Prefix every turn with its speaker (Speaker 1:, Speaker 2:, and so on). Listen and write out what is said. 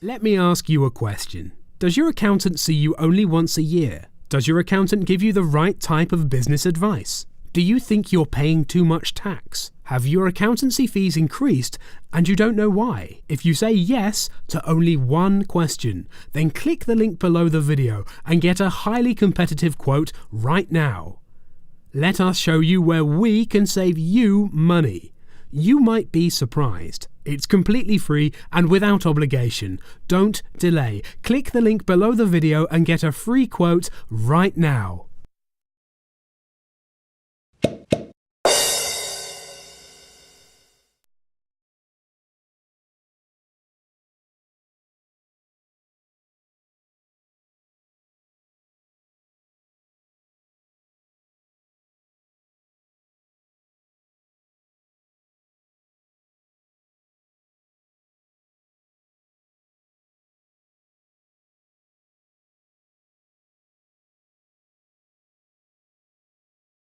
Speaker 1: Let me ask you a question. Does your accountant see you only once a year? Does your accountant give you the right type of business advice? Do you think you're paying too much tax? Have your accountancy fees increased and you don't know why? If you say yes to only one question, then click the link below the video and get a highly competitive quote right now. Let us show you where we can save you money. You might be surprised. It's completely free and without obligation. Don't delay. Click the link below the video and get a free quote right now.